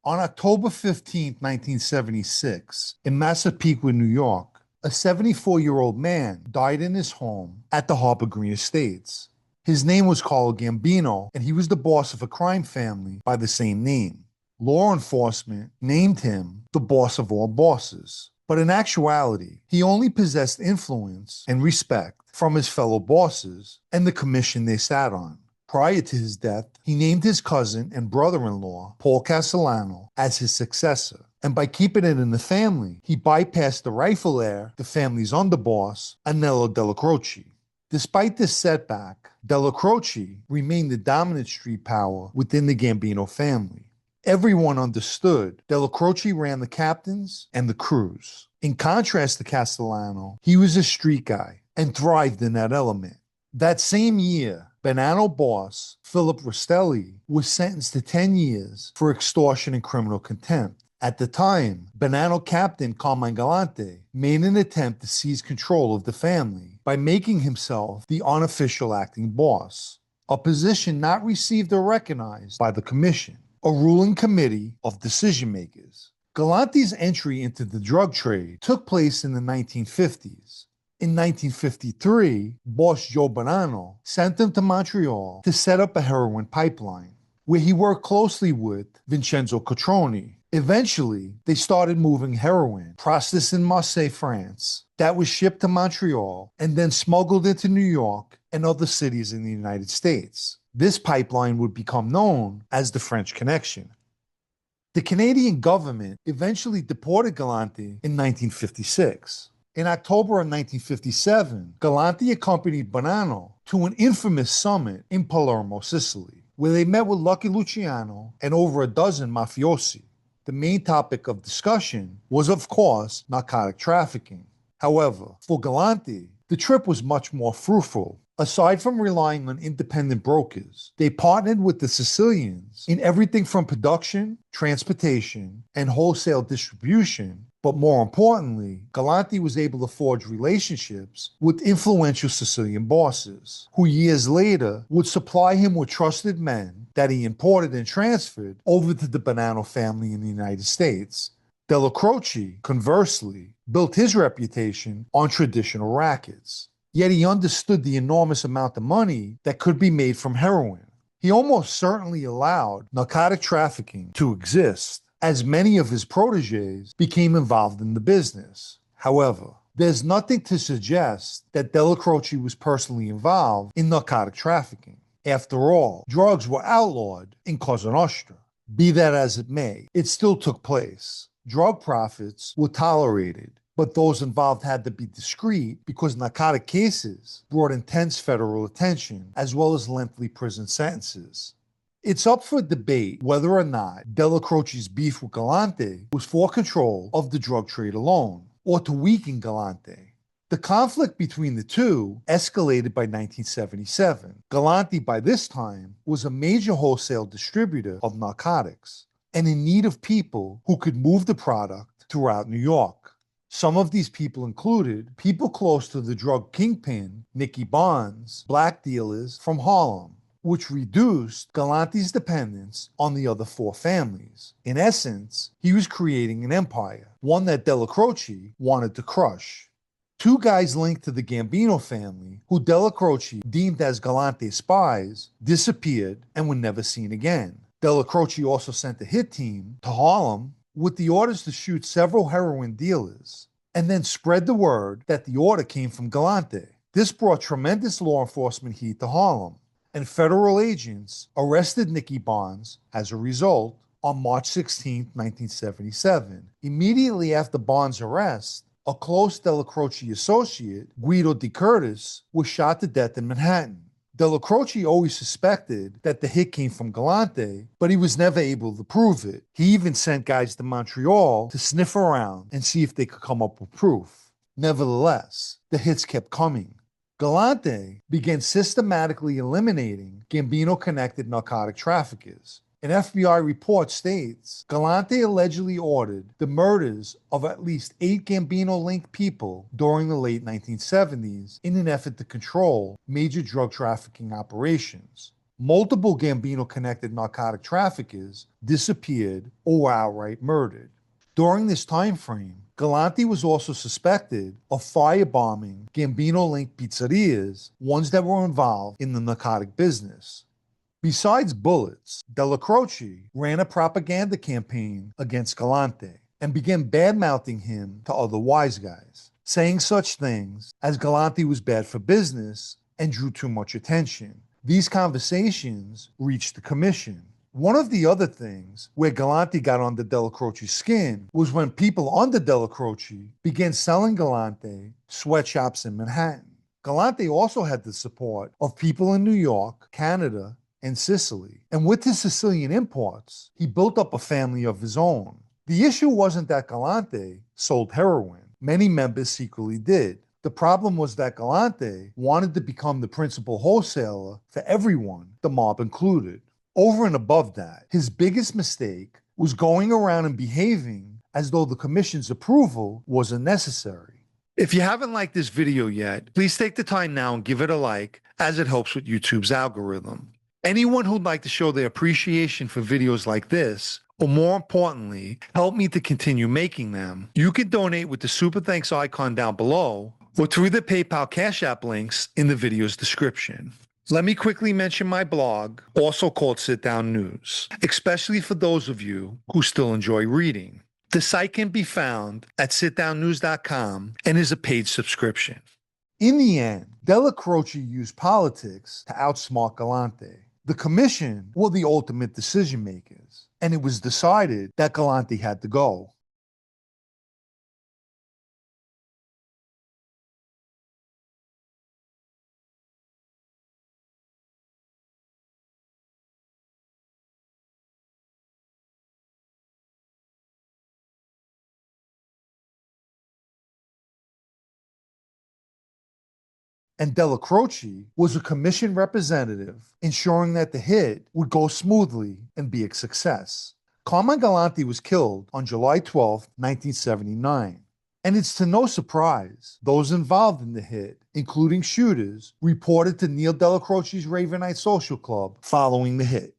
On October 15, 1976, in Massapequa, New York, a 74-year-old man died in his home at the Harbor Green Estates. His name was Carlo Gambino, and he was the boss of a crime family by the same name. Law enforcement named him the boss of all bosses. But in actuality, he only possessed influence and respect from his fellow bosses and the commission they sat on. Prior to his death, he named his cousin and brother-in-law, Paul Castellano, as his successor. And by keeping it in the family, he bypassed the rightful heir, the family's underboss, Anello Dellacroce. Despite this setback, Dellacroce remained the dominant street power within the Gambino family. Everyone understood Dellacroce ran the captains and the crews. In contrast to Castellano, he was a street guy and thrived in that element. That same year, Bonanno boss Philip Rastelli was sentenced to 10 years for extortion and criminal contempt. At the time, Bonanno captain Carmine Galante made an attempt to seize control of the family by making himself the unofficial acting boss, a position not received or recognized by the commission, a ruling committee of decision makers. Galante's entry into the drug trade took place in the 1950s. In 1953, boss Joe Bonanno sent him to Montreal to set up a heroin pipeline, where he worked closely with Vincenzo Cotroni. Eventually, they started moving heroin, processed in Marseille, France, that was shipped to Montreal and then smuggled into New York and other cities in the United States. This pipeline would become known as the French Connection. The Canadian government eventually deported Galante in 1956. In October of 1957, Galante accompanied Bonanno to an infamous summit in Palermo, Sicily, where they met with Lucky Luciano and over a dozen mafiosi. The main topic of discussion was, of course, narcotic trafficking. However, for Galante, the trip was much more fruitful. Aside from relying on independent brokers, they partnered with the Sicilians in everything from production, transportation, and wholesale distribution. But more importantly, Galante was able to forge relationships with influential Sicilian bosses, who years later would supply him with trusted men that he imported and transferred over to the Bonanno family in the United States. Dellacroce, conversely, built his reputation on traditional rackets. Yet he understood the enormous amount of money that could be made from heroin. He almost certainly allowed narcotic trafficking to exist, as many of his protégés became involved in the business. However, there's nothing to suggest that Dellacroce was personally involved in narcotic trafficking. After all, drugs were outlawed in Cosa Nostra. Be that as it may, it still took place. Drug profits were tolerated, but those involved had to be discreet because narcotic cases brought intense federal attention as well as lengthy prison sentences. It's up for debate whether or not Dellacroce's beef with Galante was for control of the drug trade alone or to weaken Galante. The conflict between the two escalated by 1977. Galante, by this time, was a major wholesale distributor of narcotics and in need of people who could move the product throughout New York. Some of these people included people close to the drug kingpin, Nicky Barnes, black dealers from Harlem, which reduced Galante's dependence on the other four families. In essence, he was creating an empire, one that Dellacroce wanted to crush. Two guys linked to the Gambino family, who Dellacroce deemed as Galante spies, disappeared and were never seen again. Dellacroce also sent a hit team to Harlem with the orders to shoot several heroin dealers, and then spread the word that the order came from Galante. This brought tremendous law enforcement heat to Harlem, and federal agents arrested Nicky Barnes as a result on March 16, 1977. Immediately after Barnes' arrest, a close Dellacroce associate, Guido De Curtis, was shot to death in Manhattan. Dellacroce always suspected that the hit came from Galante, but he was never able to prove it. He even sent guys to Montreal to sniff around and see if they could come up with proof. Nevertheless, the hits kept coming. Galante began systematically eliminating Gambino-connected narcotic traffickers. An FBI report states Galante allegedly ordered the murders of at least 8 Gambino-linked people during the late 1970s in an effort to control major drug trafficking operations. Multiple Gambino-connected narcotic traffickers disappeared or were outright murdered. During this time frame, Galante was also suspected of firebombing Gambino-linked pizzerias, ones that were involved in the narcotic business. Besides bullets, Dellacroce ran a propaganda campaign against Galante and began bad-mouthing him to other wise guys, saying such things as Galante was bad for business and drew too much attention. These conversations reached the commission. One of the other things where Galante got under Dellacroce's skin was when people under Dellacroce began selling Galante sweatshops in Manhattan. Galante also had the support of people in New York, Canada, and Sicily. And with his Sicilian imports, he built up a family of his own. The issue wasn't that Galante sold heroin. Many members secretly did. The problem was that Galante wanted to become the principal wholesaler for everyone, the mob included. Over and above that, his biggest mistake was going around and behaving as though the commission's approval wasn't necessary. If you haven't liked this video yet, please take the time now and give it a like, as it helps with YouTube's algorithm. Anyone who'd like to show their appreciation for videos like this, or more importantly, help me to continue making them, you can donate with the Super Thanks icon down below, or through the PayPal Cash App links in the video's description. Let me quickly mention my blog, also called Sitdownnews, especially for those of you who still enjoy reading. The site can be found at sitdownnews.com and is a paid subscription. In the end, Dellacroce used politics to outsmart Galante. The commission were the ultimate decision makers, and it was decided that Galante had to go. And Dellacroce was a commission representative, ensuring that the hit would go smoothly and be a success. Carmine Galante was killed on July 12, 1979. And it's to no surprise, those involved in the hit, including shooters, reported to Neil Dellacroce's Ravenite Social Club following the hit.